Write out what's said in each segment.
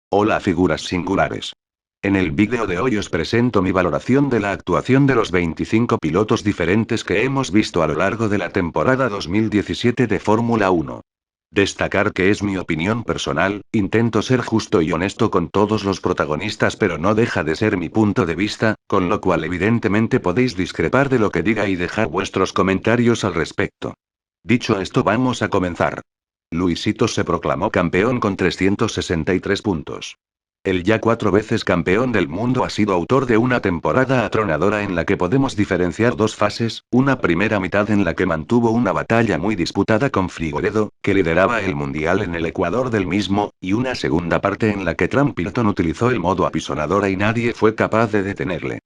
Hola figuras singulares. En el vídeo de hoy os presento mi valoración de la actuación de los 25 pilotos diferentes que hemos visto a lo largo de la temporada 2017 de Fórmula 1. Destacar que es mi opinión personal, intento ser justo y honesto con todos los protagonistas, pero no deja de ser mi punto de vista, con lo cual evidentemente podéis discrepar de lo que diga y dejar vuestros comentarios al respecto. Dicho esto, vamos a comenzar. Luisito se proclamó campeón con 363 puntos. El ya 4 veces campeón del mundo ha sido autor de una temporada atronadora en la que podemos diferenciar dos fases: una primera mitad en la que mantuvo una batalla muy disputada con Figueredo, que lideraba el mundial en el ecuador del mismo, y una segunda parte en la que Trampilton utilizó el modo apisonadora y nadie fue capaz de detenerle.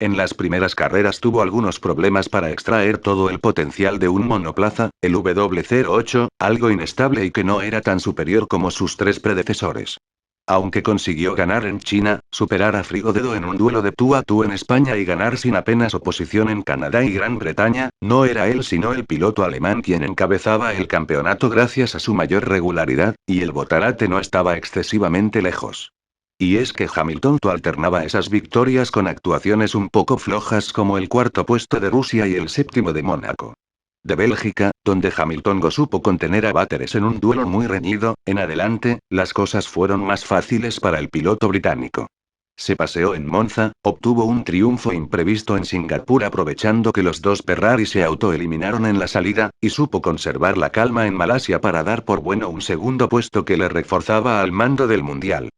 En las primeras carreras tuvo algunos problemas para extraer todo el potencial de un monoplaza, el W08, algo inestable y que no era tan superior como sus tres predecesores. Aunque consiguió ganar en China, superar a Frigodedo en un duelo de tú a tú en España y ganar sin apenas oposición en Canadá y Gran Bretaña, no era él sino el piloto alemán quien encabezaba el campeonato gracias a su mayor regularidad, y el botarate no estaba excesivamente lejos. Y es que Hamilton alternaba esas victorias con actuaciones un poco flojas, como el cuarto puesto de Rusia y el séptimo de Mónaco. De Bélgica, donde Hamilton supo contener a Bottas en un duelo muy reñido, en adelante, las cosas fueron más fáciles para el piloto británico. Se paseó en Monza, obtuvo un triunfo imprevisto en Singapur aprovechando que los dos Ferrari se autoeliminaron en la salida, y supo conservar la calma en Malasia para dar por bueno un segundo puesto que le reforzaba al mando del mundial.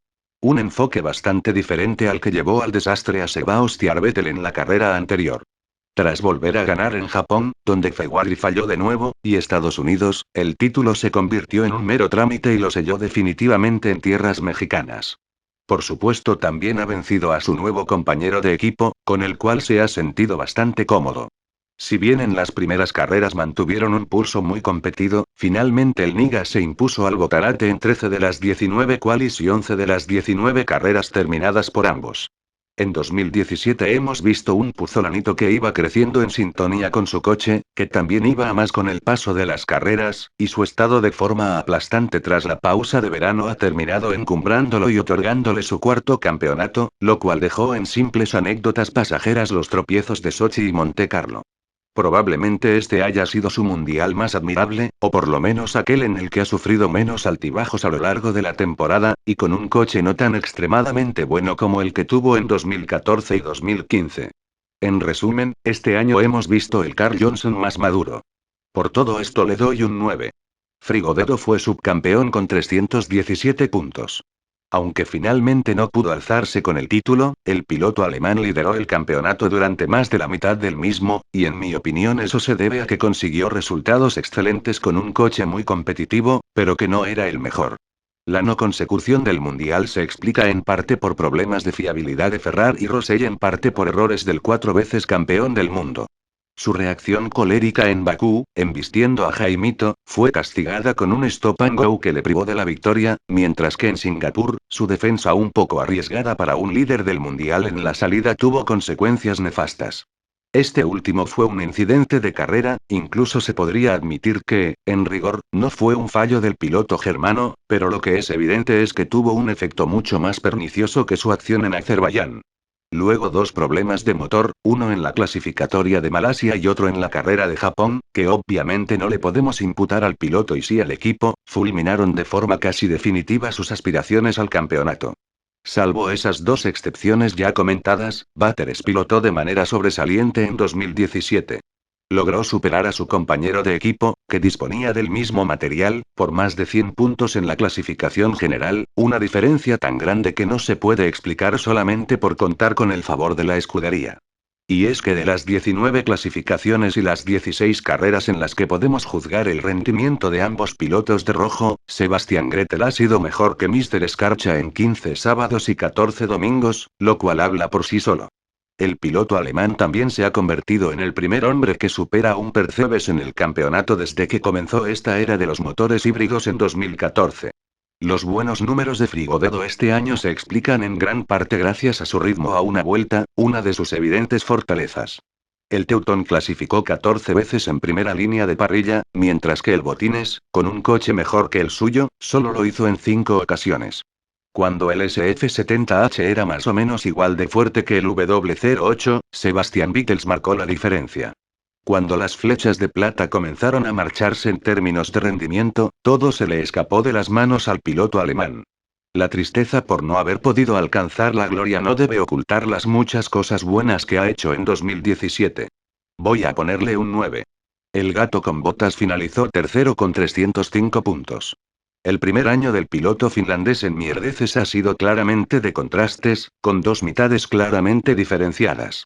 Un enfoque bastante diferente al que llevó al desastre a Sebastian Vettel en la carrera anterior. Tras volver a ganar en Japón, donde Ferrari falló de nuevo, y Estados Unidos, el título se convirtió en un mero trámite y lo selló definitivamente en tierras mexicanas. Por supuesto, también ha vencido a su nuevo compañero de equipo, con el cual se ha sentido bastante cómodo. Si bien en las primeras carreras mantuvieron un pulso muy competido, finalmente el Niga se impuso al botarate en 13 de las 19 qualis y 11 de las 19 carreras terminadas por ambos. En 2017 hemos visto un puzolanito que iba creciendo en sintonía con su coche, que también iba a más con el paso de las carreras, y su estado de forma aplastante tras la pausa de verano ha terminado encumbrándolo y otorgándole su cuarto campeonato, lo cual dejó en simples anécdotas pasajeras los tropiezos de Sochi y Montecarlo. Probablemente este haya sido su mundial más admirable, o por lo menos aquel en el que ha sufrido menos altibajos a lo largo de la temporada, y con un coche no tan extremadamente bueno como el que tuvo en 2014 y 2015. En resumen, este año hemos visto el Carl Johnson más maduro. Por todo esto le doy un 9. Frigodedo fue subcampeón con 317 puntos. Aunque finalmente no pudo alzarse con el título, el piloto alemán lideró el campeonato durante más de la mitad del mismo, y en mi opinión eso se debe a que consiguió resultados excelentes con un coche muy competitivo, pero que no era el mejor. La no consecución del mundial se explica en parte por problemas de fiabilidad de Ferrari y Rosell, y en parte por errores del 4 veces campeón del mundo. Su reacción colérica en Bakú, embistiendo a Jaimito, fue castigada con un stop and go que le privó de la victoria, mientras que en Singapur, su defensa un poco arriesgada para un líder del mundial en la salida tuvo consecuencias nefastas. Este último fue un incidente de carrera, incluso se podría admitir que, en rigor, no fue un fallo del piloto germano, pero lo que es evidente es que tuvo un efecto mucho más pernicioso que su acción en Azerbaiyán. Luego dos problemas de motor, uno en la clasificatoria de Malasia y otro en la carrera de Japón, que obviamente no le podemos imputar al piloto y sí al equipo, fulminaron de forma casi definitiva sus aspiraciones al campeonato. Salvo esas dos excepciones ya comentadas, Bottas pilotó de manera sobresaliente en 2017. Logró superar a su compañero de equipo, que disponía del mismo material, por más de 100 puntos en la clasificación general, una diferencia tan grande que no se puede explicar solamente por contar con el favor de la escudería. Y es que de las 19 clasificaciones y las 16 carreras en las que podemos juzgar el rendimiento de ambos pilotos de rojo, Sebastian Vettel ha sido mejor que Mr. Scarcha en 15 sábados y 14 domingos, lo cual habla por sí solo. El piloto alemán también se ha convertido en el primer hombre que supera a un Mercedes en el campeonato desde que comenzó esta era de los motores híbridos en 2014. Los buenos números de Frigodedo este año se explican en gran parte gracias a su ritmo a una vuelta, una de sus evidentes fortalezas. El Teuton clasificó 14 veces en primera línea de parrilla, mientras que el Botines, con un coche mejor que el suyo, solo lo hizo en 5 ocasiones. Cuando el SF-70H era más o menos igual de fuerte que el W08, Sebastian Vettel marcó la diferencia. Cuando las flechas de plata comenzaron a marcharse en términos de rendimiento, todo se le escapó de las manos al piloto alemán. La tristeza por no haber podido alcanzar la gloria no debe ocultar las muchas cosas buenas que ha hecho en 2017. Voy a ponerle un 9. El gato con botas finalizó tercero con 305 puntos. El primer año del piloto finlandés en mierdeces ha sido claramente de contrastes, con dos mitades claramente diferenciadas.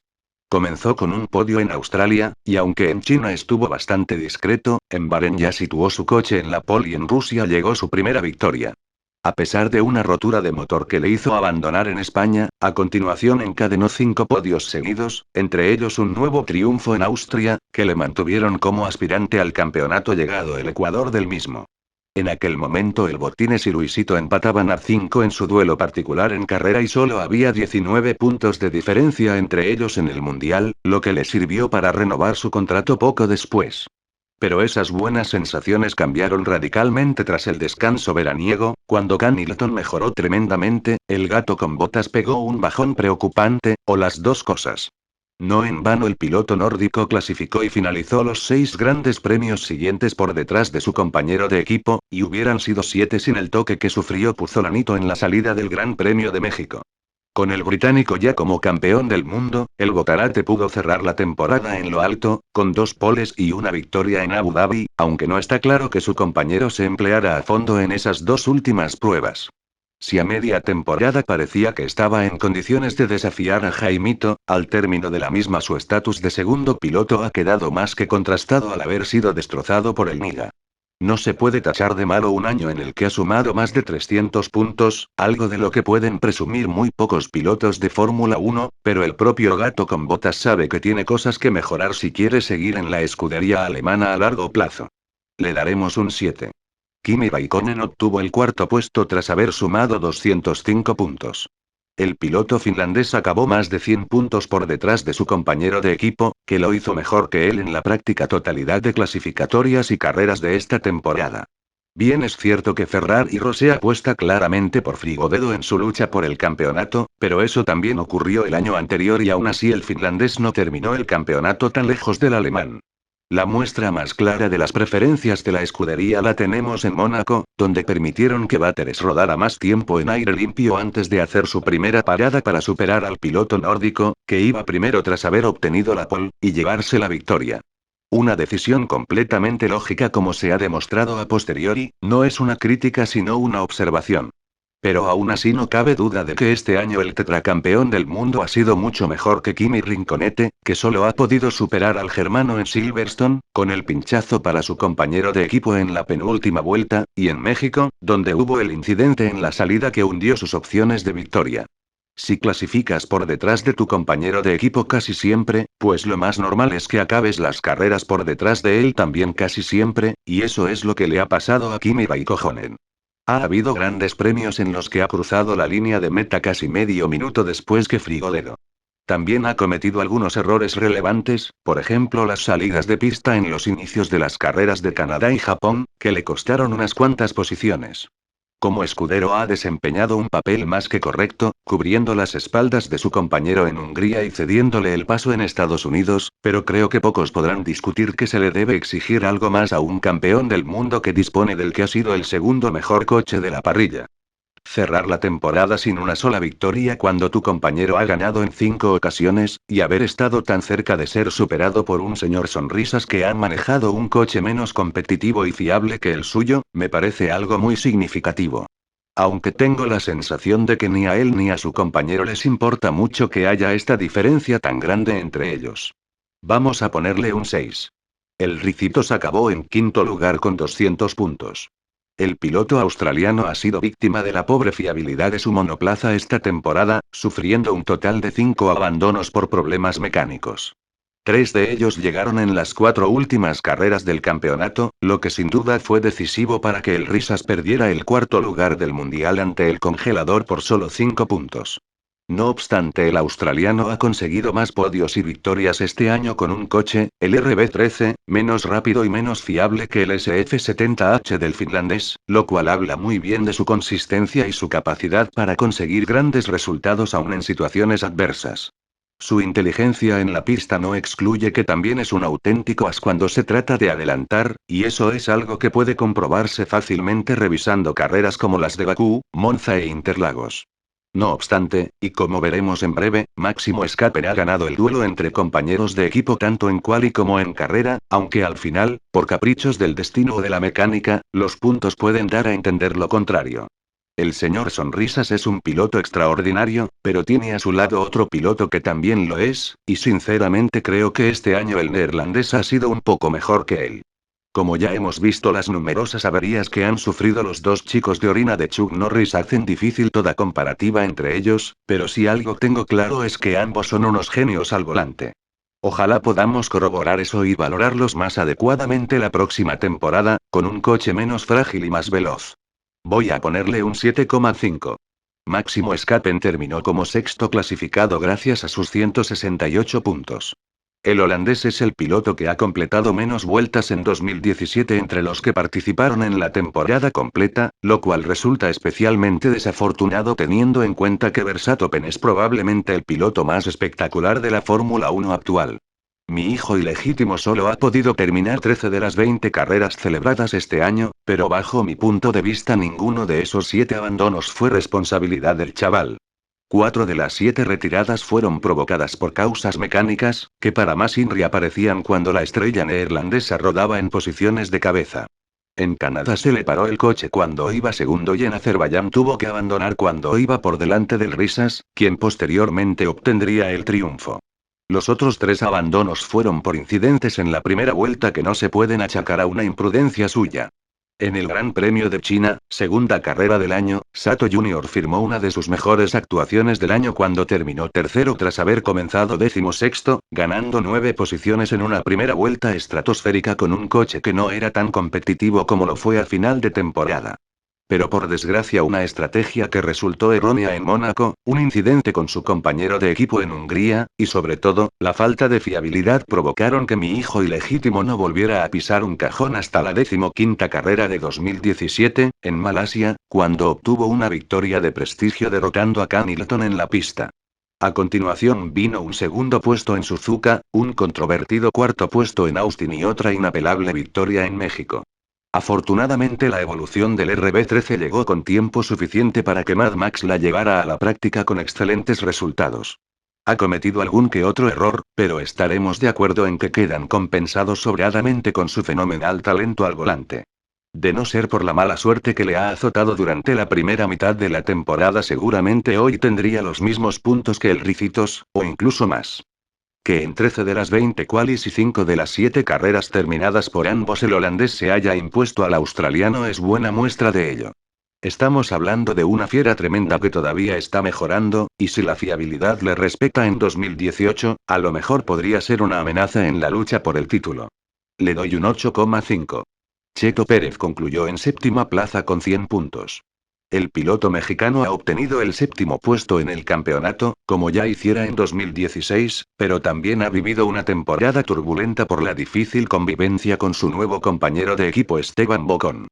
Comenzó con un podio en Australia, y aunque en China estuvo bastante discreto, en Bahrein ya situó su coche en la pole y en Rusia llegó su primera victoria. A pesar de una rotura de motor que le hizo abandonar en España, a continuación encadenó 5 podios seguidos, entre ellos un nuevo triunfo en Austria, que le mantuvieron como aspirante al campeonato llegado el Ecuador del mismo. En aquel momento el Botines y Luisito empataban a 5 en su duelo particular en carrera y solo había 19 puntos de diferencia entre ellos en el Mundial, lo que le sirvió para renovar su contrato poco después. Pero esas buenas sensaciones cambiaron radicalmente tras el descanso veraniego, cuando Hamilton mejoró tremendamente, el gato con botas pegó un bajón preocupante, o las dos cosas. No en vano el piloto nórdico clasificó y finalizó los 6 grandes premios siguientes por detrás de su compañero de equipo, y hubieran sido 7 sin el toque que sufrió Puzolanito en la salida del Gran Premio de México. Con el británico ya como campeón del mundo, el Botarate pudo cerrar la temporada en lo alto, con 2 poles y una victoria en Abu Dhabi, aunque no está claro que su compañero se empleara a fondo en esas 2 últimas pruebas. Si a media temporada parecía que estaba en condiciones de desafiar a Jaimito, al término de la misma su estatus de segundo piloto ha quedado más que contrastado al haber sido destrozado por el Niga. No se puede tachar de malo un año en el que ha sumado más de 300 puntos, algo de lo que pueden presumir muy pocos pilotos de Fórmula 1, pero el propio gato con botas sabe que tiene cosas que mejorar si quiere seguir en la escudería alemana a largo plazo. Le daremos un 7. Kimi Raikkonen obtuvo el cuarto puesto tras haber sumado 205 puntos. El piloto finlandés acabó más de 100 puntos por detrás de su compañero de equipo, que lo hizo mejor que él en la práctica totalidad de clasificatorias y carreras de esta temporada. Bien es cierto que Ferrari Rossi apuesta claramente por Frigodedo en su lucha por el campeonato, pero eso también ocurrió el año anterior y aún así el finlandés no terminó el campeonato tan lejos del alemán. La muestra más clara de las preferencias de la escudería la tenemos en Mónaco, donde permitieron que Vateres rodara más tiempo en aire limpio antes de hacer su primera parada para superar al piloto nórdico, que iba primero tras haber obtenido la pole, y llevarse la victoria. Una decisión completamente lógica como se ha demostrado a posteriori, no es una crítica sino una observación. Pero aún así no cabe duda de que este año el tetracampeón del mundo ha sido mucho mejor que Kimi Rinconete, que solo ha podido superar al germano en Silverstone, con el pinchazo para su compañero de equipo en la penúltima vuelta, y en México, donde hubo el incidente en la salida que hundió sus opciones de victoria. Si clasificas por detrás de tu compañero de equipo casi siempre, pues lo más normal es que acabes las carreras por detrás de él también casi siempre, y eso es lo que le ha pasado a Kimi Raikkonen. Ha habido grandes premios en los que ha cruzado la línea de meta casi medio minuto después que Frigodedo. También ha cometido algunos errores relevantes, por ejemplo las salidas de pista en los inicios de las carreras de Canadá y Japón, que le costaron unas cuantas posiciones. Como escudero ha desempeñado un papel más que correcto, cubriendo las espaldas de su compañero en Hungría y cediéndole el paso en Estados Unidos, pero creo que pocos podrán discutir que se le debe exigir algo más a un campeón del mundo que dispone del que ha sido el segundo mejor coche de la parrilla. Cerrar la temporada sin una sola victoria cuando tu compañero ha ganado en 5 ocasiones, y haber estado tan cerca de ser superado por un señor sonrisas que ha manejado un coche menos competitivo y fiable que el suyo, me parece algo muy significativo. Aunque tengo la sensación de que ni a él ni a su compañero les importa mucho que haya esta diferencia tan grande entre ellos. Vamos a ponerle un 6. El Ricitos acabó en quinto lugar con 200 puntos. El piloto australiano ha sido víctima de la pobre fiabilidad de su monoplaza esta temporada, sufriendo un total de 5 abandonos por problemas mecánicos. 3 de ellos llegaron en las 4 últimas carreras del campeonato, lo que sin duda fue decisivo para que el Risas perdiera el cuarto lugar del mundial ante el congelador por solo 5 puntos. No obstante, el australiano ha conseguido más podios y victorias este año con un coche, el RB13, menos rápido y menos fiable que el SF70H del finlandés, lo cual habla muy bien de su consistencia y su capacidad para conseguir grandes resultados aún en situaciones adversas. Su inteligencia en la pista no excluye que también es un auténtico as cuando se trata de adelantar, y eso es algo que puede comprobarse fácilmente revisando carreras como las de Bakú, Monza e Interlagos. No obstante, y como veremos en breve, Máximo Escape ha ganado el duelo entre compañeros de equipo tanto en quali como en carrera, aunque al final, por caprichos del destino o de la mecánica, los puntos pueden dar a entender lo contrario. El señor Sonrisas es un piloto extraordinario, pero tiene a su lado otro piloto que también lo es, y sinceramente creo que este año el neerlandés ha sido un poco mejor que él. Como ya hemos visto, las numerosas averías que han sufrido los dos chicos de orina de Chuck Norris hacen difícil toda comparativa entre ellos, pero si algo tengo claro es que ambos son unos genios al volante. Ojalá podamos corroborar eso y valorarlos más adecuadamente la próxima temporada, con un coche menos frágil y más veloz. Voy a ponerle un 7,5. Máximo Escapen terminó como sexto clasificado gracias a sus 168 puntos. El holandés es el piloto que ha completado menos vueltas en 2017 entre los que participaron en la temporada completa, lo cual resulta especialmente desafortunado teniendo en cuenta que Verstappen es probablemente el piloto más espectacular de la Fórmula 1 actual. Mi hijo ilegítimo solo ha podido terminar 13 de las 20 carreras celebradas este año, pero bajo mi punto de vista ninguno de esos 7 abandonos fue responsabilidad del chaval. 4 de las 7 retiradas fueron provocadas por causas mecánicas, que para más INRI aparecían cuando la estrella neerlandesa rodaba en posiciones de cabeza. En Canadá se le paró el coche cuando iba segundo y en Azerbaiyán tuvo que abandonar cuando iba por delante del Risas, quien posteriormente obtendría el triunfo. Los otros 3 abandonos fueron por incidentes en la primera vuelta que no se pueden achacar a una imprudencia suya. En el Gran Premio de China, segunda carrera del año, Sato Jr. firmó una de sus mejores actuaciones del año cuando terminó tercero tras haber comenzado 16º, ganando 9 posiciones en una primera vuelta estratosférica con un coche que no era tan competitivo como lo fue al final de temporada. Pero por desgracia una estrategia que resultó errónea en Mónaco, un incidente con su compañero de equipo en Hungría, y sobre todo, la falta de fiabilidad provocaron que mi hijo ilegítimo no volviera a pisar un cajón hasta la 15ª carrera de 2017, en Malasia, cuando obtuvo una victoria de prestigio derrotando a Hamilton en la pista. A continuación vino un segundo puesto en Suzuka, un controvertido cuarto puesto en Austin y otra inapelable victoria en México. Afortunadamente la evolución del RB13 llegó con tiempo suficiente para que Mad Max la llevara a la práctica con excelentes resultados. Ha cometido algún que otro error, pero estaremos de acuerdo en que quedan compensados sobradamente con su fenomenal talento al volante. De no ser por la mala suerte que le ha azotado durante la primera mitad de la temporada, seguramente hoy tendría los mismos puntos que el Ricitos, o incluso más. Que en 13 de las 20 qualis y 5 de las 7 carreras terminadas por ambos el holandés se haya impuesto al australiano es buena muestra de ello. Estamos hablando de una fiera tremenda que todavía está mejorando, y si la fiabilidad le respeta en 2018, a lo mejor podría ser una amenaza en la lucha por el título. Le doy un 8,5. Checo Pérez concluyó en séptima plaza con 100 puntos. El piloto mexicano ha obtenido el séptimo puesto en el campeonato, como ya hiciera en 2016, pero también ha vivido una temporada turbulenta por la difícil convivencia con su nuevo compañero de equipo Esteban Bocón.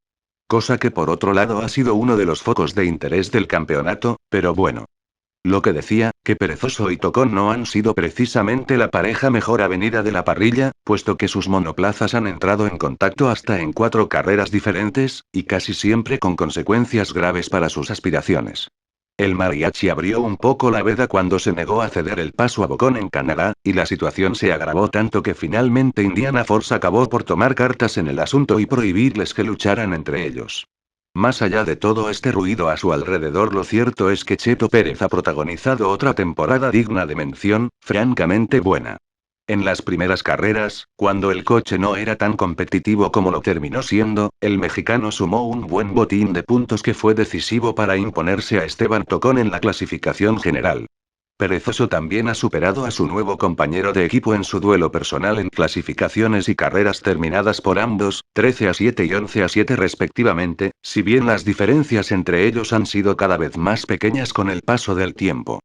Cosa que por otro lado ha sido uno de los focos de interés del campeonato, pero bueno. Lo que decía, que Perezoso y Tocón no han sido precisamente la pareja mejor avenida de la parrilla, puesto que sus monoplazas han entrado en contacto hasta en 4 carreras diferentes, y casi siempre con consecuencias graves para sus aspiraciones. El mariachi abrió un poco la veda cuando se negó a ceder el paso a Bocón en Canadá, y la situación se agravó tanto que finalmente Indiana Force acabó por tomar cartas en el asunto y prohibirles que lucharan entre ellos. Más allá de todo este ruido a su alrededor, lo cierto es que Cheto Pérez ha protagonizado otra temporada digna de mención, francamente buena. En las primeras carreras, cuando el coche no era tan competitivo como lo terminó siendo, el mexicano sumó un buen botín de puntos que fue decisivo para imponerse a Esteban Tocón en la clasificación general. Perezoso también ha superado a su nuevo compañero de equipo en su duelo personal en clasificaciones y carreras terminadas por ambos, 13-7 y 11-7 respectivamente, si bien las diferencias entre ellos han sido cada vez más pequeñas con el paso del tiempo.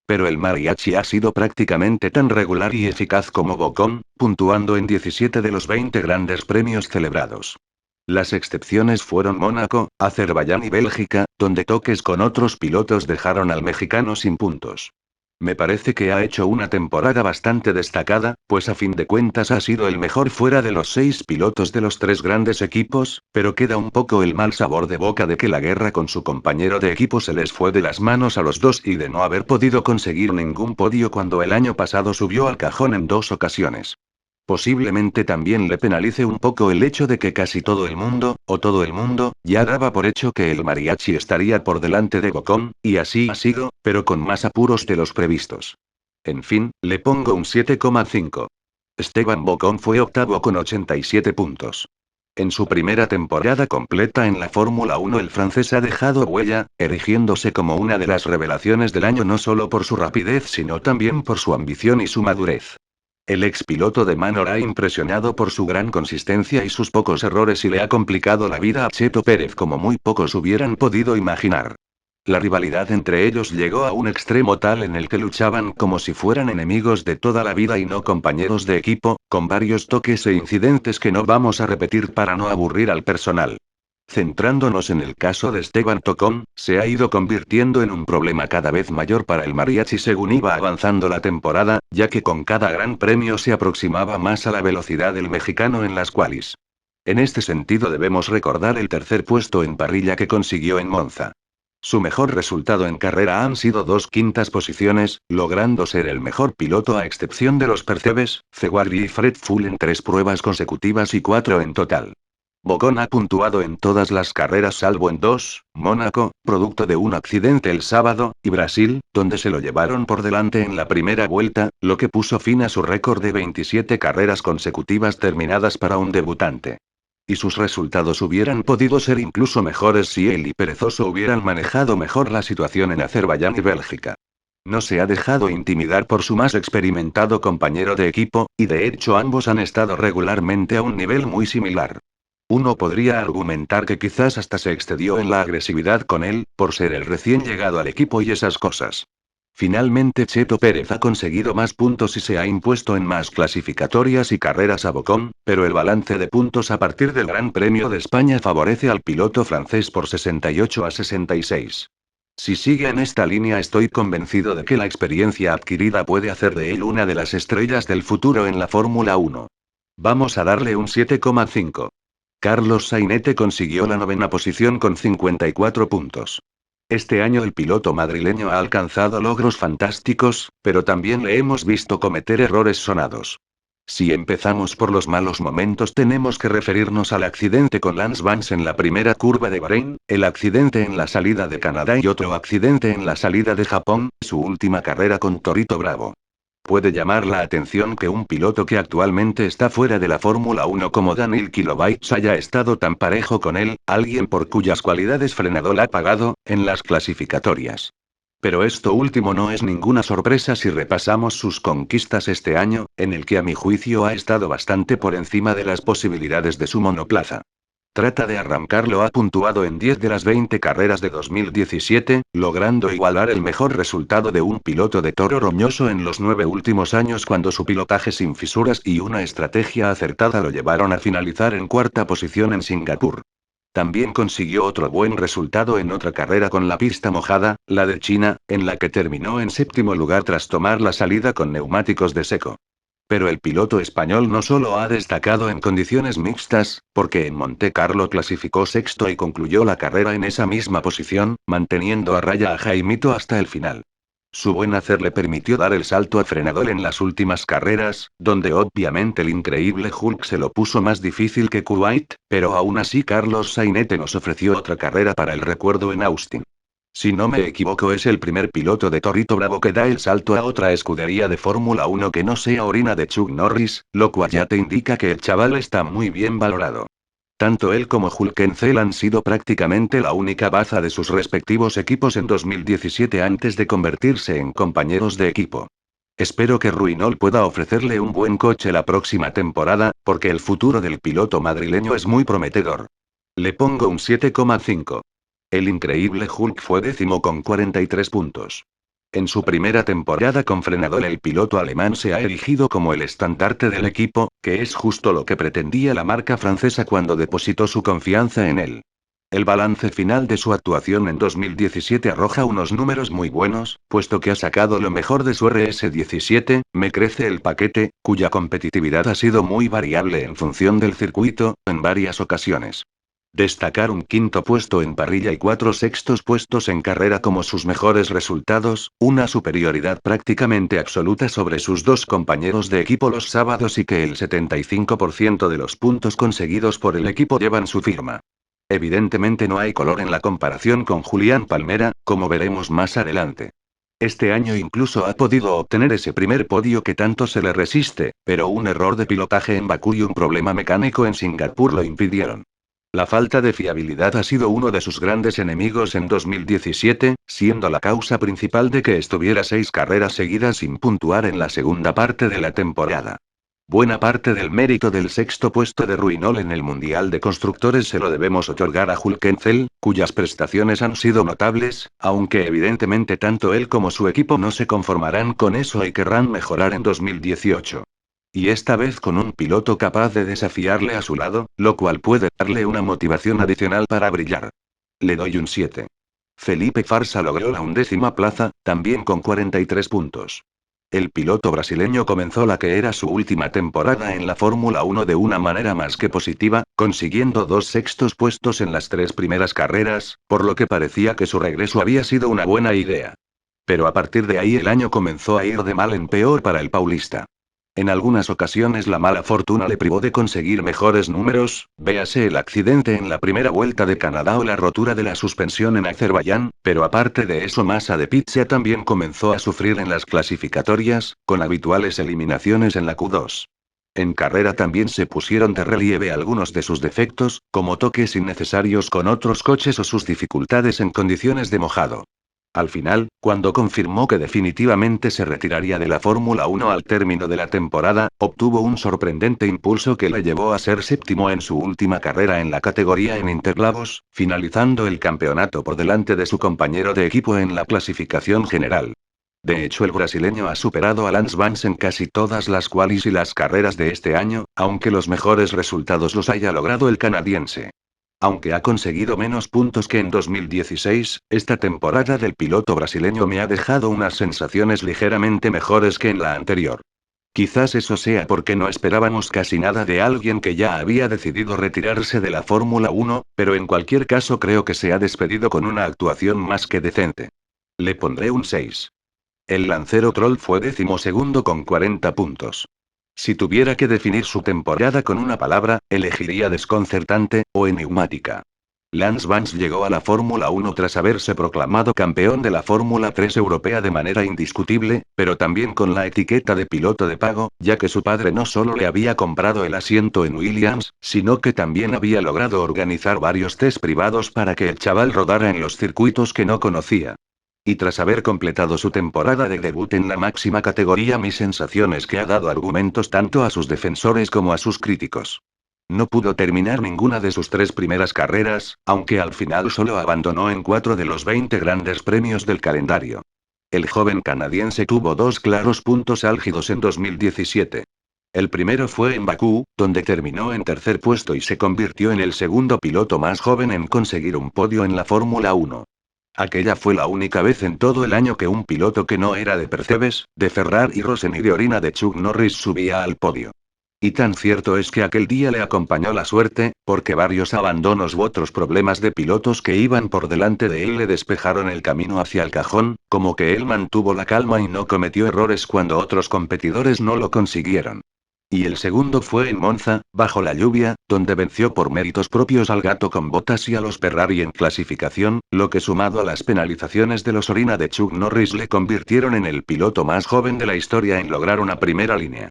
Pero el mariachi ha sido prácticamente tan regular y eficaz como Bocón, puntuando en 17 de los 20 grandes premios celebrados. Las excepciones fueron Mónaco, Azerbaiyán y Bélgica, donde toques con otros pilotos dejaron al mexicano sin puntos. Me parece que ha hecho una temporada bastante destacada, pues a fin de cuentas ha sido el mejor fuera de los 6 pilotos de los 3 grandes equipos, pero queda un poco el mal sabor de boca de que la guerra con su compañero de equipo se les fue de las manos a los dos y de no haber podido conseguir ningún podio cuando el año pasado subió al cajón en 2 ocasiones. Posiblemente también le penalice un poco el hecho de que casi todo el mundo, o todo el mundo, ya daba por hecho que el mariachi estaría por delante de Bocón, y así ha sido, pero con más apuros de los previstos. En fin, le pongo un 7,5. Esteban Bocón fue octavo con 87 puntos. En su primera temporada completa en la Fórmula 1 el francés ha dejado huella, erigiéndose como una de las revelaciones del año no solo por su rapidez sino también por su ambición y su madurez. El expiloto de Manor ha impresionado por su gran consistencia y sus pocos errores y le ha complicado la vida a Checo Pérez como muy pocos hubieran podido imaginar. La rivalidad entre ellos llegó a un extremo tal en el que luchaban como si fueran enemigos de toda la vida y no compañeros de equipo, con varios toques e incidentes que no vamos a repetir para no aburrir al personal. Centrándonos en el caso de Esteban Ocon, se ha ido convirtiendo en un problema cada vez mayor para el mariachi según iba avanzando la temporada, ya que con cada gran premio se aproximaba más a la velocidad del mexicano en las qualis. En este sentido debemos recordar el tercer puesto en parrilla que consiguió en Monza. Su mejor resultado en carrera han sido 2 quintas posiciones, logrando ser el mejor piloto a excepción de los Percebes, Ceguari y Fred Full en 3 pruebas consecutivas y 4 en total. Bocón ha puntuado en todas las carreras salvo en 2, Mónaco, producto de un accidente el sábado, y Brasil, donde se lo llevaron por delante en la primera vuelta, lo que puso fin a su récord de 27 carreras consecutivas terminadas para un debutante. Y sus resultados hubieran podido ser incluso mejores si él y Perezoso hubieran manejado mejor la situación en Azerbaiyán y Bélgica. No se ha dejado intimidar por su más experimentado compañero de equipo, y de hecho ambos han estado regularmente a un nivel muy similar. Uno podría argumentar que quizás hasta se excedió en la agresividad con él, por ser el recién llegado al equipo y esas cosas. Finalmente Checo Pérez ha conseguido más puntos y se ha impuesto en más clasificatorias y carreras a Bocón, pero el balance de puntos a partir del Gran Premio de España favorece al piloto francés por 68 a 66. Si sigue en esta línea estoy convencido de que la experiencia adquirida puede hacer de él una de las estrellas del futuro en la Fórmula 1. Vamos a darle un 7,5. Carlos Sainete consiguió la novena posición con 54 puntos. Este año el piloto madrileño ha alcanzado logros fantásticos, pero también le hemos visto cometer errores sonados. Si empezamos por los malos momentos tenemos que referirnos al accidente con Lance Vance en la primera curva de Bahrein, el accidente en la salida de Canadá y otro accidente en la salida de Japón, su última carrera con Torito Bravo. Puede llamar la atención que un piloto que actualmente está fuera de la Fórmula 1 como Daniil Kilowatt haya estado tan parejo con él, alguien por cuyas cualidades frenado la ha pagado, en las clasificatorias. Pero esto último no es ninguna sorpresa si repasamos sus conquistas este año, en el que a mi juicio ha estado bastante por encima de las posibilidades de su monoplaza. Trata de arrancarlo, ha puntuado en 10 de las 20 carreras de 2017, logrando igualar el mejor resultado de un piloto de Toro Roñoso en los 9 últimos años cuando su pilotaje sin fisuras y una estrategia acertada lo llevaron a finalizar en cuarta posición en Singapur. También consiguió otro buen resultado en otra carrera con la pista mojada, la de China, en la que terminó en séptimo lugar tras tomar la salida con neumáticos de seco. Pero el piloto español no solo ha destacado en condiciones mixtas, porque en Monte Carlo clasificó sexto y concluyó la carrera en esa misma posición, manteniendo a raya a Jaimito hasta el final. Su buen hacer le permitió dar el salto a frenador en las últimas carreras, donde obviamente el increíble Hulk se lo puso más difícil que Kuwait, pero aún así Carlos Sainete nos ofreció otra carrera para el recuerdo en Austin. Si no me equivoco es el primer piloto de Torito Bravo que da el salto a otra escudería de Fórmula 1 que no sea orina de Chuck Norris, lo cual ya te indica que el chaval está muy bien valorado. Tanto él como Hülkenberg han sido prácticamente la única baza de sus respectivos equipos en 2017 antes de convertirse en compañeros de equipo. Espero que Ruinol pueda ofrecerle un buen coche la próxima temporada, porque el futuro del piloto madrileño es muy prometedor. Le pongo un 7,5. El increíble Hulk fue décimo con 43 puntos. En su primera temporada con frenador, el piloto alemán se ha erigido como el estandarte del equipo, que es justo lo que pretendía la marca francesa cuando depositó su confianza en él. El balance final de su actuación en 2017 arroja unos números muy buenos, puesto que ha sacado lo mejor de su RS17, me crece el paquete, cuya competitividad ha sido muy variable en función del circuito, en varias ocasiones. Destacar un quinto puesto en parrilla y 4 sextos puestos en carrera como sus mejores resultados, una superioridad prácticamente absoluta sobre sus dos compañeros de equipo los sábados y que el 75% de los puntos conseguidos por el equipo llevan su firma. Evidentemente no hay color en la comparación con Julián Palmera, como veremos más adelante. Este año incluso ha podido obtener ese primer podio que tanto se le resiste, pero un error de pilotaje en Bakú y un problema mecánico en Singapur lo impidieron. La falta de fiabilidad ha sido uno de sus grandes enemigos en 2017, siendo la causa principal de que estuviera 6 carreras seguidas sin puntuar en la segunda parte de la temporada. Buena parte del mérito del sexto puesto de Ruinol en el Mundial de Constructores se lo debemos otorgar a Hülkenberg, cuyas prestaciones han sido notables, aunque evidentemente tanto él como su equipo no se conformarán con eso y querrán mejorar en 2018. Y esta vez con un piloto capaz de desafiarle a su lado, lo cual puede darle una motivación adicional para brillar. Le doy un 7. Felipe Farsa logró la 11ª plaza, también con 43 puntos. El piloto brasileño comenzó la que era su última temporada en la Fórmula 1 de una manera más que positiva, consiguiendo 2 sextos puestos en las 3 primeras carreras, por lo que parecía que su regreso había sido una buena idea. Pero a partir de ahí el año comenzó a ir de mal en peor para el paulista. En algunas ocasiones la mala fortuna le privó de conseguir mejores números, véase el accidente en la primera vuelta de Canadá o la rotura de la suspensión en Azerbaiyán, pero aparte de eso Massa de Pizza también comenzó a sufrir en las clasificatorias, con habituales eliminaciones en la Q2. En carrera también se pusieron de relieve algunos de sus defectos, como toques innecesarios con otros coches o sus dificultades en condiciones de mojado. Al final, cuando confirmó que definitivamente se retiraría de la Fórmula 1 al término de la temporada, obtuvo un sorprendente impulso que le llevó a ser séptimo en su última carrera en la categoría en Interlagos, finalizando el campeonato por delante de su compañero de equipo en la clasificación general. De hecho, el brasileño ha superado a Lance Vance en casi todas las qualis y las carreras de este año, aunque los mejores resultados los haya logrado el canadiense. Aunque ha conseguido menos puntos que en 2016, esta temporada del piloto brasileño me ha dejado unas sensaciones ligeramente mejores que en la anterior. Quizás eso sea porque no esperábamos casi nada de alguien que ya había decidido retirarse de la Fórmula 1, pero en cualquier caso creo que se ha despedido con una actuación más que decente. Le pondré un 6. El lancero Troll fue 12º con 40 puntos. Si tuviera que definir su temporada con una palabra, elegiría desconcertante, o enigmática. Lance Vance llegó a la Fórmula 1 tras haberse proclamado campeón de la Fórmula 3 europea de manera indiscutible, pero también con la etiqueta de piloto de pago, ya que su padre no solo le había comprado el asiento en Williams, sino que también había logrado organizar varios test privados para que el chaval rodara en los circuitos que no conocía. Y tras haber completado su temporada de debut en la máxima categoría, mi sensación es que ha dado argumentos tanto a sus defensores como a sus críticos. No pudo terminar ninguna de sus 3 primeras carreras, aunque al final solo abandonó en 4 de los 20 grandes premios del calendario. El joven canadiense tuvo 2 claros puntos álgidos en 2017. El primero fue en Bakú, donde terminó en tercer puesto y se convirtió en el segundo piloto más joven en conseguir un podio en la Fórmula 1. Aquella fue la única vez en todo el año que un piloto que no era de Mercedes, de Ferrari y Rosen y de orina de Chuck Norris subía al podio. Y tan cierto es que aquel día le acompañó la suerte, porque varios abandonos u otros problemas de pilotos que iban por delante de él le despejaron el camino hacia el cajón, como que él mantuvo la calma y no cometió errores cuando otros competidores no lo consiguieron. Y el segundo fue en Monza, bajo la lluvia, donde venció por méritos propios al gato con botas y a los Ferrari en clasificación, lo que sumado a las penalizaciones de los orina de Chuck Norris le convirtieron en el piloto más joven de la historia en lograr una primera línea.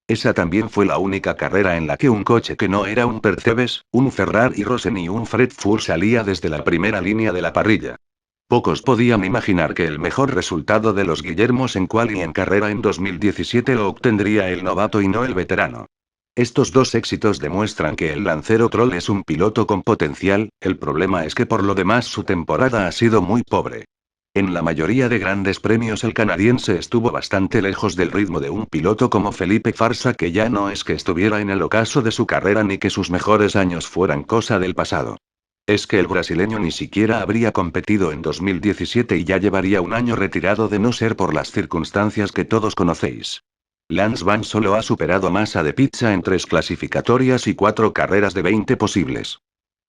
Esa también fue la única carrera en la que un coche que no era un Mercedes, un Ferrari Rosen y un Fred Fuhr salía desde la primera línea de la parrilla. Pocos podían imaginar que el mejor resultado de los Guillermos en quali y en carrera en 2017 lo obtendría el novato y no el veterano. Estos dos éxitos demuestran que el lancero Troll es un piloto con potencial, el problema es que por lo demás su temporada ha sido muy pobre. En la mayoría de grandes premios el canadiense estuvo bastante lejos del ritmo de un piloto como Felipe Farsa, que ya no es que estuviera en el ocaso de su carrera ni que sus mejores años fueran cosa del pasado. Es que el brasileño ni siquiera habría competido en 2017 y ya llevaría un año retirado de no ser por las circunstancias que todos conocéis. Lance Van solo ha superado a Massa de Pizza en 3 clasificatorias y 4 carreras de 20 posibles.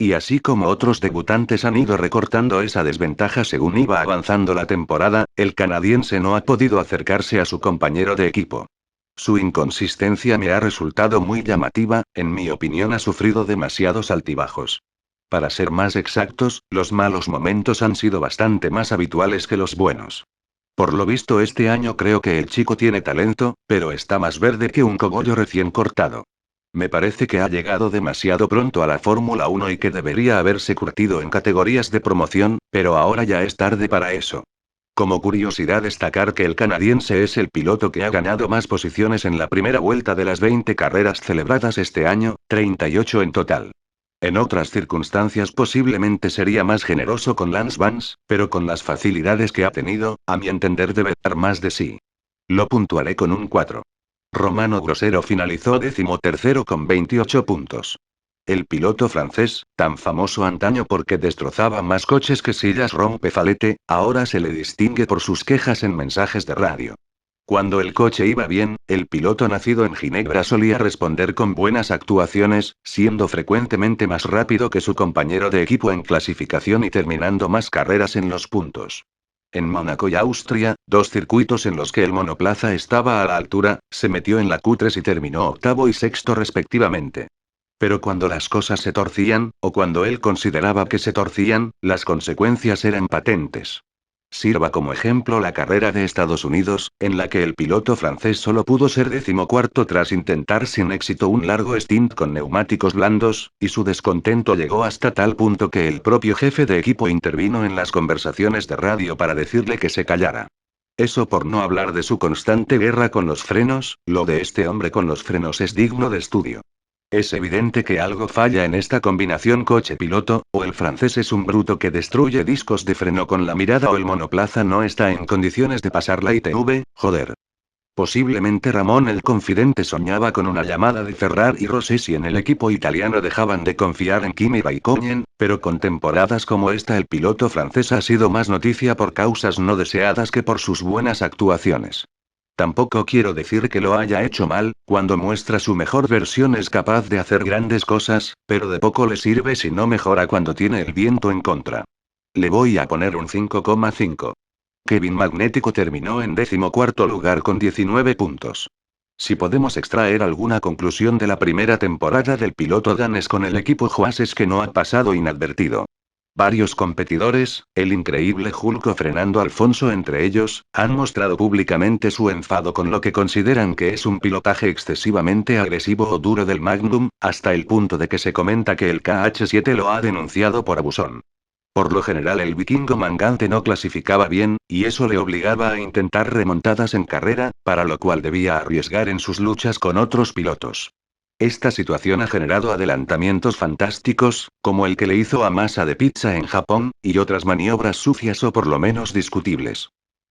Y así como otros debutantes han ido recortando esa desventaja según iba avanzando la temporada, el canadiense no ha podido acercarse a su compañero de equipo. Su inconsistencia me ha resultado muy llamativa, en mi opinión ha sufrido demasiados altibajos. Para ser más exactos, los malos momentos han sido bastante más habituales que los buenos. Por lo visto este año creo que el chico tiene talento, pero está más verde que un cogollo recién cortado. Me parece que ha llegado demasiado pronto a la Fórmula 1 y que debería haberse curtido en categorías de promoción, pero ahora ya es tarde para eso. Como curiosidad destacar que el canadiense es el piloto que ha ganado más posiciones en la primera vuelta de las 20 carreras celebradas este año, 38 en total. En otras circunstancias posiblemente sería más generoso con Lance Vance, pero con las facilidades que ha tenido, a mi entender debe dar más de sí. Lo puntuaré con un 4. Romano Grosero finalizó 13º con 28 puntos. El piloto francés, tan famoso antaño porque destrozaba más coches que sillas rompefalete, ahora se le distingue por sus quejas en mensajes de radio. Cuando el coche iba bien, el piloto nacido en Ginebra solía responder con buenas actuaciones, siendo frecuentemente más rápido que su compañero de equipo en clasificación y terminando más carreras en los puntos. En Mónaco y Austria, 2 circuitos en los que el monoplaza estaba a la altura, se metió en la Q3 y terminó octavo y sexto respectivamente. Pero cuando las cosas se torcían, o cuando él consideraba que se torcían, las consecuencias eran patentes. Sirva como ejemplo la carrera de Estados Unidos, en la que el piloto francés solo pudo ser 14º tras intentar sin éxito un largo stint con neumáticos blandos, y su descontento llegó hasta tal punto que el propio jefe de equipo intervino en las conversaciones de radio para decirle que se callara. Eso por no hablar de su constante guerra con los frenos, lo de este hombre con los frenos es digno de estudio. Es evidente que algo falla en esta combinación coche-piloto, o el francés es un bruto que destruye discos de freno con la mirada o el monoplaza no está en condiciones de pasar la ITV, joder. Posiblemente Ramón el Confidente soñaba con una llamada de Ferrari y Rossi en el equipo italiano dejaban de confiar en Kimi Raikkonen, pero con temporadas como esta el piloto francés ha sido más noticia por causas no deseadas que por sus buenas actuaciones. Tampoco quiero decir que lo haya hecho mal, cuando muestra su mejor versión es capaz de hacer grandes cosas, pero de poco le sirve si no mejora cuando tiene el viento en contra. Le voy a poner un 5,5. Kevin Magnético terminó en 14º lugar con 19 puntos. Si podemos extraer alguna conclusión de la primera temporada del piloto danés con el equipo Haas es que no ha pasado inadvertido. Varios competidores, el increíble Julio Fernando Alfonso entre ellos, han mostrado públicamente su enfado con lo que consideran que es un pilotaje excesivamente agresivo o duro del Magnum, hasta el punto de que se comenta que el KH7 lo ha denunciado por abusón. Por lo general el vikingo mangante no clasificaba bien, y eso le obligaba a intentar remontadas en carrera, para lo cual debía arriesgar en sus luchas con otros pilotos. Esta situación ha generado adelantamientos fantásticos, como el que le hizo a Massa de Pizza en Japón, y otras maniobras sucias o por lo menos discutibles.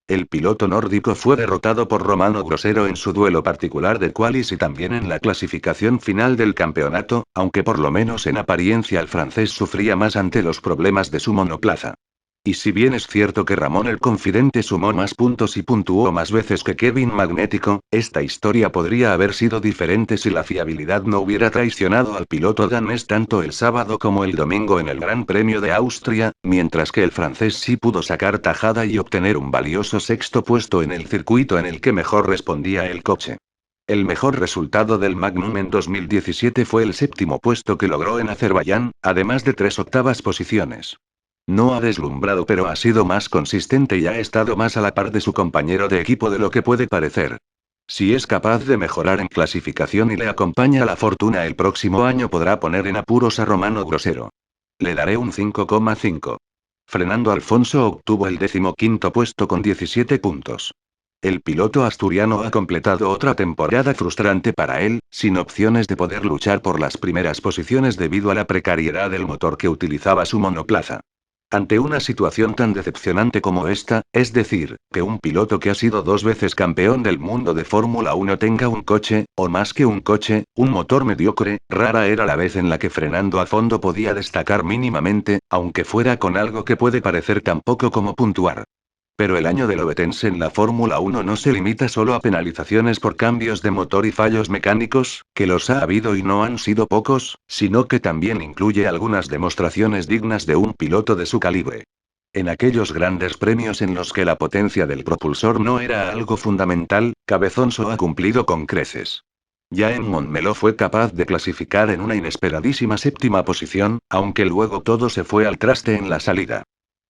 El piloto nórdico fue derrotado por Romano Grosero en su duelo particular de qualis y también en la clasificación final del campeonato, aunque por lo menos en apariencia el francés sufría más ante los problemas de su monoplaza. Y si bien es cierto que Ramón el Confidente sumó más puntos y puntuó más veces que Kevin Magnético, esta historia podría haber sido diferente si la fiabilidad no hubiera traicionado al piloto danés tanto el sábado como el domingo en el Gran Premio de Austria, mientras que el francés sí pudo sacar tajada y obtener un valioso sexto puesto en el circuito en el que mejor respondía el coche. El mejor resultado del Magnum en 2017 fue el séptimo puesto que logró en Azerbaiyán, además de 3 octavas posiciones. No ha deslumbrado pero ha sido más consistente y ha estado más a la par de su compañero de equipo de lo que puede parecer. Si es capaz de mejorar en clasificación y le acompaña la fortuna el próximo año podrá poner en apuros a Romano Grosero. Le daré un 5,5. Fernando Alfonso obtuvo el 15º puesto con 17 puntos. El piloto asturiano ha completado otra temporada frustrante para él, sin opciones de poder luchar por las primeras posiciones debido a la precariedad del motor que utilizaba su monoplaza. Ante una situación tan decepcionante como esta, es decir, que un piloto que ha sido 2 veces campeón del mundo de Fórmula 1 tenga un coche, o más que un coche, un motor mediocre, rara era la vez en la que frenando a fondo podía destacar mínimamente, aunque fuera con algo que puede parecer tan poco como puntuar. Pero el año del ovetense en la Fórmula 1 no se limita solo a penalizaciones por cambios de motor y fallos mecánicos, que los ha habido y no han sido pocos, sino que también incluye algunas demostraciones dignas de un piloto de su calibre. En aquellos grandes premios en los que la potencia del propulsor no era algo fundamental, Cabezonso ha cumplido con creces. Ya en Montmeló fue capaz de clasificar en una inesperadísima séptima posición, aunque luego todo se fue al traste en la salida.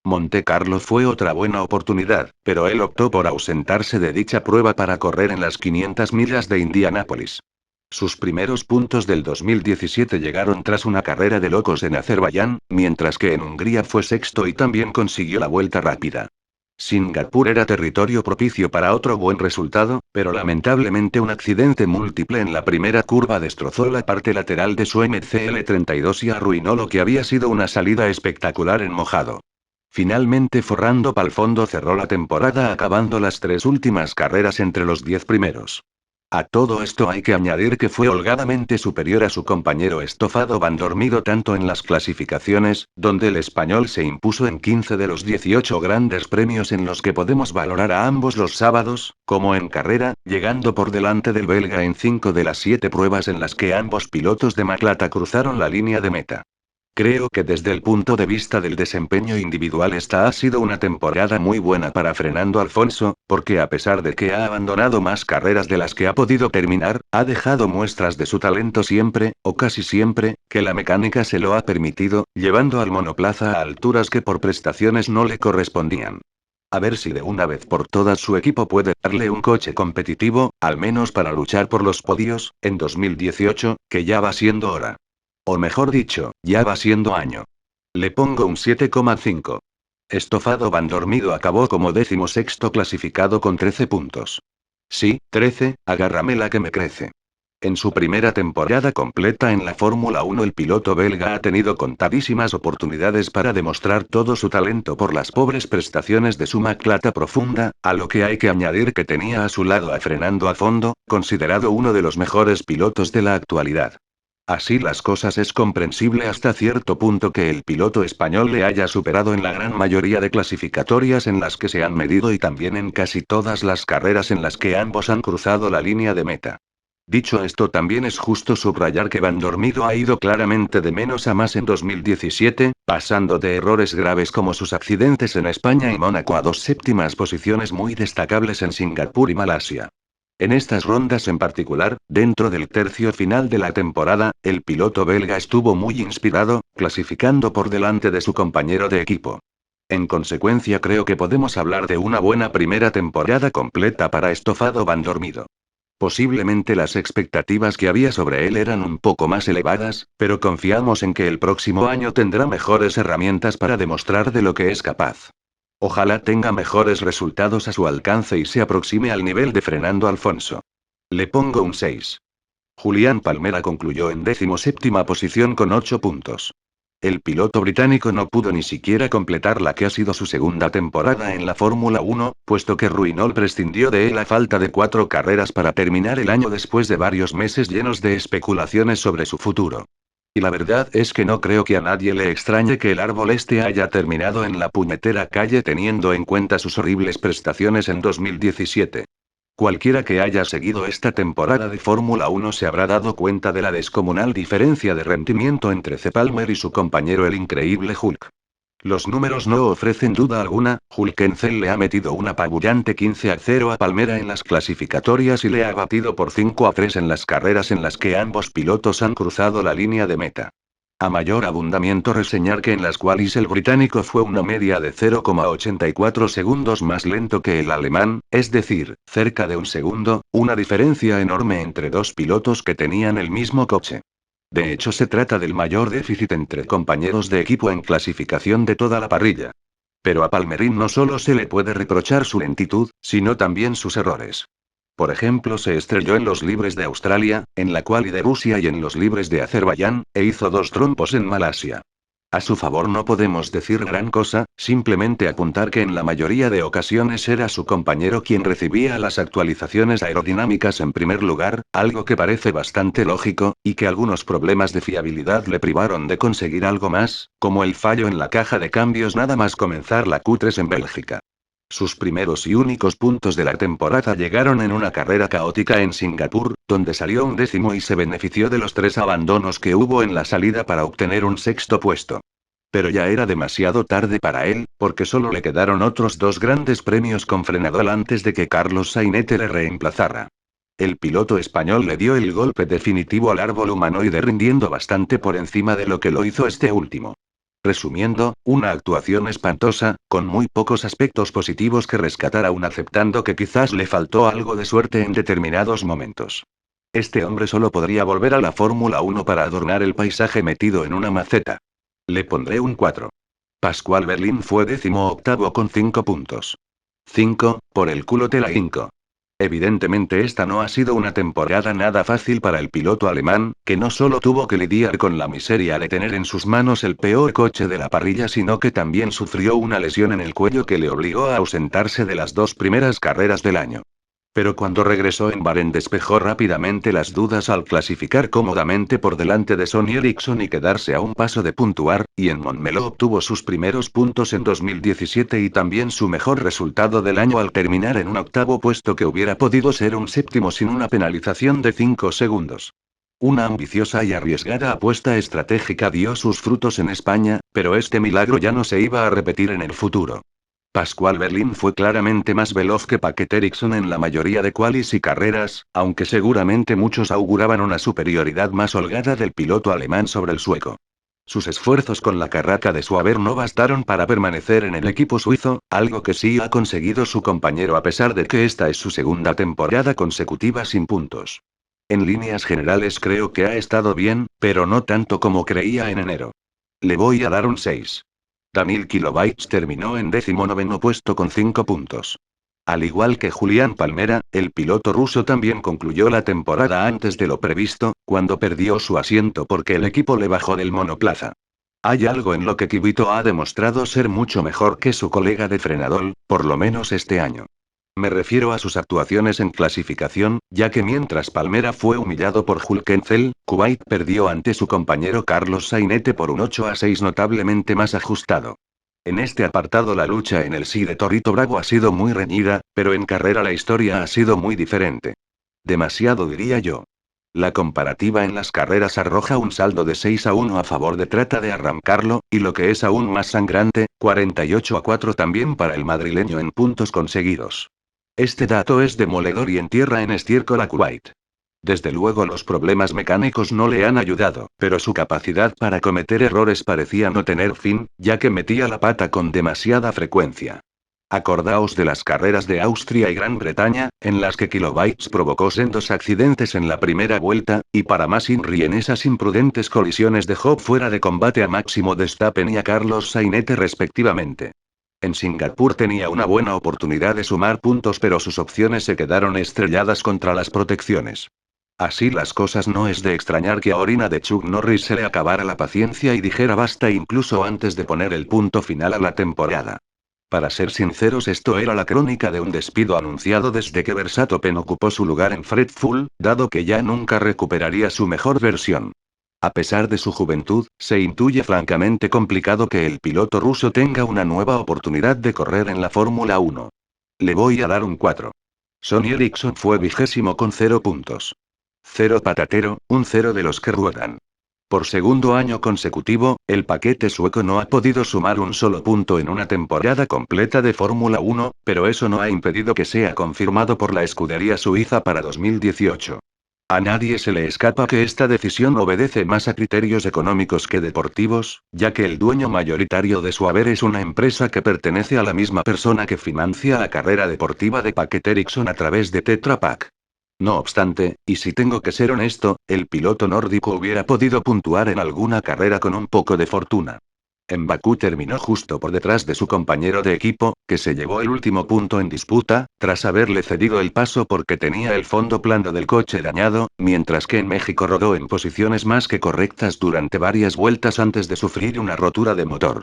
Monte Carlo fue otra buena oportunidad, pero él optó por ausentarse de dicha prueba para correr en las 500 millas de Indianápolis. Sus primeros puntos del 2017 llegaron tras una carrera de locos en Azerbaiyán, mientras que en Hungría fue sexto y también consiguió la vuelta rápida. Singapur era territorio propicio para otro buen resultado, pero lamentablemente un accidente múltiple en la primera curva destrozó la parte lateral de su MCL-32 y arruinó lo que había sido una salida espectacular en mojado. Finalmente Fernando Palfondo cerró la temporada acabando las 3 últimas carreras entre los 10 primeros. A todo esto hay que añadir que fue holgadamente superior a su compañero Estofado Vandormido tanto en las clasificaciones, donde el español se impuso en 15 de los 18 grandes premios en los que podemos valorar a ambos los sábados, como en carrera, llegando por delante del belga en 5 de las 7 pruebas en las que ambos pilotos de Maclata cruzaron la línea de meta. Creo que desde el punto de vista del desempeño individual esta ha sido una temporada muy buena para Fernando Alfonso, porque a pesar de que ha abandonado más carreras de las que ha podido terminar, ha dejado muestras de su talento siempre, o casi siempre, que la mecánica se lo ha permitido, llevando al monoplaza a alturas que por prestaciones no le correspondían. A ver si de una vez por todas su equipo puede darle un coche competitivo, al menos para luchar por los podios, en 2018, que ya va siendo hora. O mejor dicho, ya va siendo año. Le pongo un 7,5. Estofado Vandormido acabó como 16º clasificado con 13 puntos. Sí, 13, agárrame la que me crece. En su primera temporada completa en la Fórmula 1 el piloto belga ha tenido contadísimas oportunidades para demostrar todo su talento por las pobres prestaciones de su Maclata profunda, a lo que hay que añadir que tenía a su lado a Fernando a fondo, considerado uno de los mejores pilotos de la actualidad. Así las cosas es comprensible hasta cierto punto que el piloto español le haya superado en la gran mayoría de clasificatorias en las que se han medido y también en casi todas las carreras en las que ambos han cruzado la línea de meta. Dicho esto, también es justo subrayar que Vandormido ha ido claramente de menos a más en 2017, pasando de errores graves como sus accidentes en España y Mónaco a 2 séptimas posiciones muy destacables en Singapur y Malasia. En estas rondas en particular, dentro del tercio final de la temporada, el piloto belga estuvo muy inspirado, clasificando por delante de su compañero de equipo. En consecuencia, creo que podemos hablar de una buena primera temporada completa para Estofado Vandormido. Posiblemente las expectativas que había sobre él eran un poco más elevadas, pero confiamos en que el próximo año tendrá mejores herramientas para demostrar de lo que es capaz. Ojalá tenga mejores resultados a su alcance y se aproxime al nivel de Fernando Alfonso. Le pongo un 6. Julián Palmera concluyó en 17ª posición con 8 puntos. El piloto británico no pudo ni siquiera completar la que ha sido su segunda temporada en la Fórmula 1, puesto que Ruinol prescindió de él a falta de 4 carreras para terminar el año después de varios meses llenos de especulaciones sobre su futuro. Y la verdad es que no creo que a nadie le extrañe que el árbol este haya terminado en la puñetera calle teniendo en cuenta sus horribles prestaciones en 2017. Cualquiera que haya seguido esta temporada de Fórmula 1 se habrá dado cuenta de la descomunal diferencia de rendimiento entre C. Palmer y su compañero el increíble Hulk. Los números no ofrecen duda alguna, Hülkenberg le ha metido un apabullante 15-0 a Palmera en las clasificatorias y le ha batido por 5-3 en las carreras en las que ambos pilotos han cruzado la línea de meta. A mayor abundamiento reseñar que en las qualis el británico fue una media de 0,84 segundos más lento que el alemán, es decir, cerca de un segundo, una diferencia enorme entre dos pilotos que tenían el mismo coche. De hecho, se trata del mayor déficit entre compañeros de equipo en clasificación de toda la parrilla. Pero a Palmerín no solo se le puede reprochar su lentitud, sino también sus errores. Por ejemplo, se estrelló en los libres de Australia, en la quali de Rusia y en los libres de Azerbaiyán, e hizo 2 trompos en Malasia. A su favor no podemos decir gran cosa, simplemente apuntar que en la mayoría de ocasiones era su compañero quien recibía las actualizaciones aerodinámicas en primer lugar, algo que parece bastante lógico, y que algunos problemas de fiabilidad le privaron de conseguir algo más, como el fallo en la caja de cambios nada más comenzar la Q3 en Bélgica. Sus primeros y únicos puntos de la temporada llegaron en una carrera caótica en Singapur, donde salió un décimo y se benefició de los 3 abandonos que hubo en la salida para obtener un sexto puesto. Pero ya era demasiado tarde para él, porque solo le quedaron otros 2 grandes premios con frenador antes de que Carlos Sainete le reemplazara. El piloto español le dio el golpe definitivo al árbol humanoide rindiendo bastante por encima de lo que lo hizo este último. Resumiendo, una actuación espantosa, con muy pocos aspectos positivos que rescatar aún aceptando que quizás le faltó algo de suerte en determinados momentos. Este hombre solo podría volver a la Fórmula 1 para adornar el paisaje metido en una maceta. Le pondré un 4. Pascual Berlín fue 18º con 5 puntos. 5, por el culo te la hinco. Evidentemente esta no ha sido una temporada nada fácil para el piloto alemán, que no solo tuvo que lidiar con la miseria de tener en sus manos el peor coche de la parrilla, sino que también sufrió una lesión en el cuello que le obligó a ausentarse de las 2 primeras carreras del año. Pero cuando regresó en Bahrein despejó rápidamente las dudas al clasificar cómodamente por delante de Sonny Eriksson y quedarse a un paso de puntuar, y en Montmeló obtuvo sus primeros puntos en 2017 y también su mejor resultado del año al terminar en un octavo puesto que hubiera podido ser un séptimo sin una penalización de 5 segundos. Una ambiciosa y arriesgada apuesta estratégica dio sus frutos en España, pero este milagro ya no se iba a repetir en el futuro. Pascual Berlín fue claramente más veloz que Paquet Eriksson en la mayoría de qualis y carreras, aunque seguramente muchos auguraban una superioridad más holgada del piloto alemán sobre el sueco. Sus esfuerzos con la carraca de Sauber no bastaron para permanecer en el equipo suizo, algo que sí ha conseguido su compañero a pesar de que esta es su segunda temporada consecutiva sin puntos. En líneas generales creo que ha estado bien, pero no tanto como creía en enero. Le voy a dar un 6. Daniil Kilobytes terminó en 19º puesto con 5 puntos. Al igual que Julián Palmera, el piloto ruso también concluyó la temporada antes de lo previsto, cuando perdió su asiento porque el equipo le bajó del monoplaza. Hay algo en lo que Kibito ha demostrado ser mucho mejor que su colega de Frenadol, por lo menos este año. Me refiero a sus actuaciones en clasificación, ya que mientras Palmera fue humillado por Hülkenfeld, Kuwait perdió ante su compañero Carlos Sainete por un 8-6 notablemente más ajustado. En este apartado la lucha en el sí de Torito Bravo ha sido muy reñida, pero en carrera la historia ha sido muy diferente. Demasiado diría yo. La comparativa en las carreras arroja un saldo de 6-1 a favor de Trata de arrancarlo, y lo que es aún más sangrante, 48-4 también para el madrileño en puntos conseguidos. Este dato es demoledor y entierra en estiércol a Kuwait. Desde luego los problemas mecánicos no le han ayudado, pero su capacidad para cometer errores parecía no tener fin, ya que metía la pata con demasiada frecuencia. Acordaos de las carreras de Austria y Gran Bretaña, en las que Kilobytes provocó sendos accidentes en la primera vuelta, y para más INRI en esas imprudentes colisiones dejó fuera de combate a Máximo Verstappen y a Carlos Sainete respectivamente. En Singapur tenía una buena oportunidad de sumar puntos, pero sus opciones se quedaron estrelladas contra las protecciones. Así las cosas, no es de extrañar que a orina de Chuck Norris se le acabara la paciencia y dijera basta incluso antes de poner el punto final a la temporada. Para ser sinceros, esto era la crónica de un despido anunciado desde que Verstappen ocupó su lugar en Red Bull, dado que ya nunca recuperaría su mejor versión. A pesar de su juventud, se intuye francamente complicado que el piloto ruso tenga una nueva oportunidad de correr en la Fórmula 1. Le voy a dar un 4. Sonny Eriksson fue 20º con 0 puntos. 0 patatero, un 0 de los que ruedan. Por segundo año consecutivo, el paquete sueco no ha podido sumar un solo punto en una temporada completa de Fórmula 1, pero eso no ha impedido que sea confirmado por la escudería suiza para 2018. A nadie se le escapa que esta decisión obedece más a criterios económicos que deportivos, ya que el dueño mayoritario de Sauber es una empresa que pertenece a la misma persona que financia la carrera deportiva de Paquet Eriksson a través de Tetra Pak. No obstante, y si tengo que ser honesto, el piloto nórdico hubiera podido puntuar en alguna carrera con un poco de fortuna. En Bakú terminó justo por detrás de su compañero de equipo, que se llevó el último punto en disputa, tras haberle cedido el paso porque tenía el fondo plano del coche dañado, mientras que en México rodó en posiciones más que correctas durante varias vueltas antes de sufrir una rotura de motor.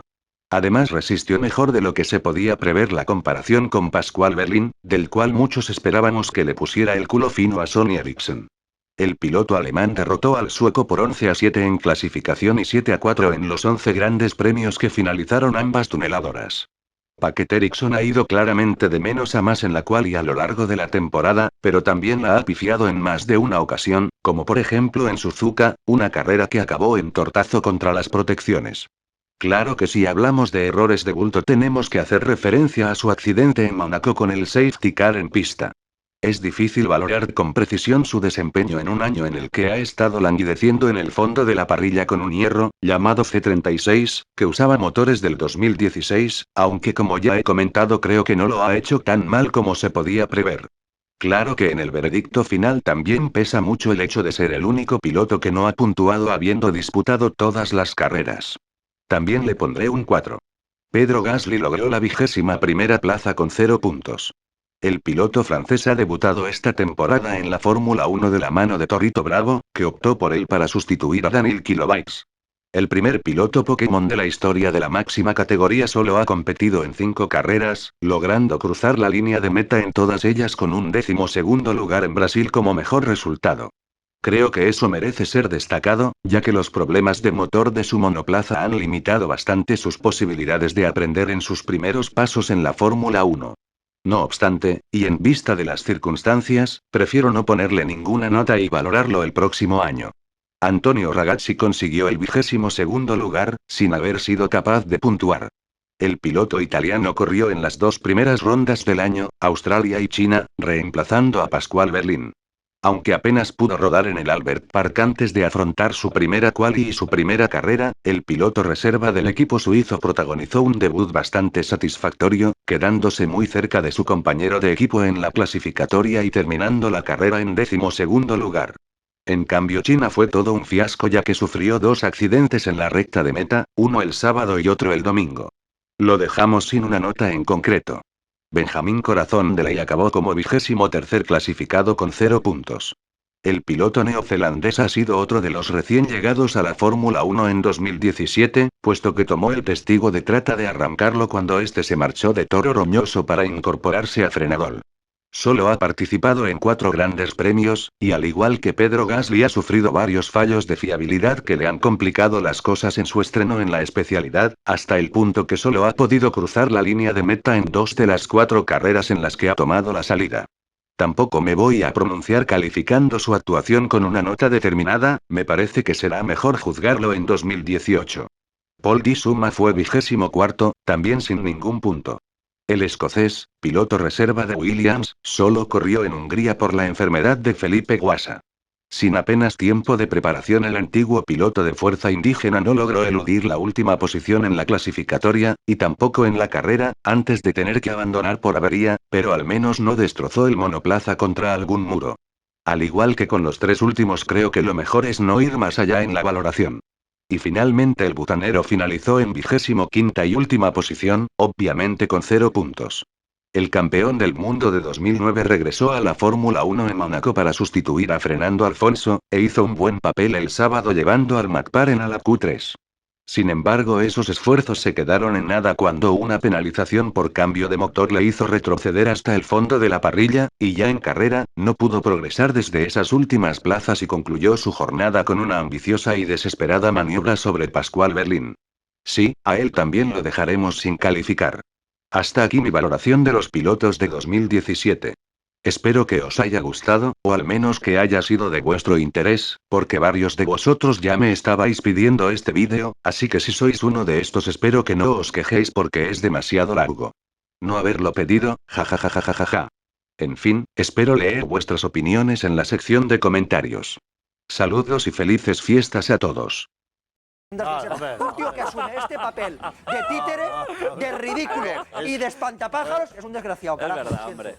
Además resistió mejor de lo que se podía prever la comparación con Pascual Wehrlein, del cual muchos esperábamos que le pusiera el culo fino a Sonny Eriksson. El piloto alemán derrotó al sueco por 11-7 en clasificación y 7-4 en los 11 grandes premios que finalizaron ambas tuneladoras. Paquet Eriksson ha ido claramente de menos a más en la cual y a lo largo de la temporada, pero también la ha pifiado en más de una ocasión, como por ejemplo en Suzuka, una carrera que acabó en tortazo contra las protecciones. Claro que si hablamos de errores de bulto tenemos que hacer referencia a su accidente en Mónaco con el safety car en pista. Es difícil valorar con precisión su desempeño en un año en el que ha estado languideciendo en el fondo de la parrilla con un hierro, llamado C36, que usaba motores del 2016, aunque como ya he comentado creo que no lo ha hecho tan mal como se podía prever. Claro que en el veredicto final también pesa mucho el hecho de ser el único piloto que no ha puntuado habiendo disputado todas las carreras. También le pondré un 4. Pedro Gasly logró la 21ª plaza con 0 puntos. El piloto francés ha debutado esta temporada en la Fórmula 1 de la mano de Torito Bravo, que optó por él para sustituir a Daniil Kilobytes. El primer piloto Pokémon de la historia de la máxima categoría solo ha competido en 5 carreras, logrando cruzar la línea de meta en todas ellas con un 12º lugar en Brasil como mejor resultado. Creo que eso merece ser destacado, ya que los problemas de motor de su monoplaza han limitado bastante sus posibilidades de aprender en sus primeros pasos en la Fórmula 1. No obstante, y en vista de las circunstancias, prefiero no ponerle ninguna nota y valorarlo el próximo año. Antonio Ragazzi consiguió el 22º lugar, sin haber sido capaz de puntuar. El piloto italiano corrió en las 2 primeras rondas del año, Australia y China, reemplazando a Pascual Wehrlein. Aunque apenas pudo rodar en el Albert Park antes de afrontar su primera quali y su primera carrera, el piloto reserva del equipo suizo protagonizó un debut bastante satisfactorio, quedándose muy cerca de su compañero de equipo en la clasificatoria y terminando la carrera en 12º lugar. En cambio China fue todo un fiasco ya que sufrió 2 accidentes en la recta de meta, uno el sábado y otro el domingo. Lo dejamos sin una nota en concreto. Benjamín Corazón de Ley acabó como 23º clasificado con 0 puntos. El piloto neozelandés ha sido otro de los recién llegados a la Fórmula 1 en 2017, puesto que tomó el testigo de trata de arrancarlo cuando este se marchó de Toro Roñoso para incorporarse a Frenadol. Solo ha participado en 4 grandes premios, y al igual que Pedro Gasly ha sufrido varios fallos de fiabilidad que le han complicado las cosas en su estreno en la especialidad, hasta el punto que solo ha podido cruzar la línea de meta en 2 de las 4 carreras en las que ha tomado la salida. Tampoco me voy a pronunciar calificando su actuación con una nota determinada, me parece que será mejor juzgarlo en 2018. Paul Di Suma fue 24º, también sin ningún punto. El escocés, piloto reserva de Williams, solo corrió en Hungría por la enfermedad de Felipe Guasa. Sin apenas tiempo de preparación el antiguo piloto de fuerza indígena no logró eludir la última posición en la clasificatoria, y tampoco en la carrera, antes de tener que abandonar por avería, pero al menos no destrozó el monoplaza contra algún muro. Al igual que con los 3 últimos creo que lo mejor es no ir más allá en la valoración. Y finalmente el butanero finalizó en 25ª y última posición, obviamente con 0 puntos. El campeón del mundo de 2009 regresó a la Fórmula 1 en Mónaco para sustituir a Fernando Alonso, e hizo un buen papel el sábado llevando al McLaren a la Q3. Sin embargo, esos esfuerzos se quedaron en nada cuando una penalización por cambio de motor le hizo retroceder hasta el fondo de la parrilla, y ya en carrera, no pudo progresar desde esas últimas plazas y concluyó su jornada con una ambiciosa y desesperada maniobra sobre Pascual Wehrlein. Sí, a él también lo dejaremos sin calificar. Hasta aquí mi valoración de los pilotos de 2017. Espero que os haya gustado, o al menos que haya sido de vuestro interés, porque varios de vosotros ya me estabais pidiendo este vídeo, así que si sois uno de estos espero que no os quejéis porque es demasiado largo. No haberlo pedido, jajajajajaja. En fin, espero leer vuestras opiniones en la sección de comentarios. Saludos y felices fiestas a todos. Un tío que asume este papel de títere, de ridículo y de espantapájaros es un desgraciado, carajo. Es verdad, hombre.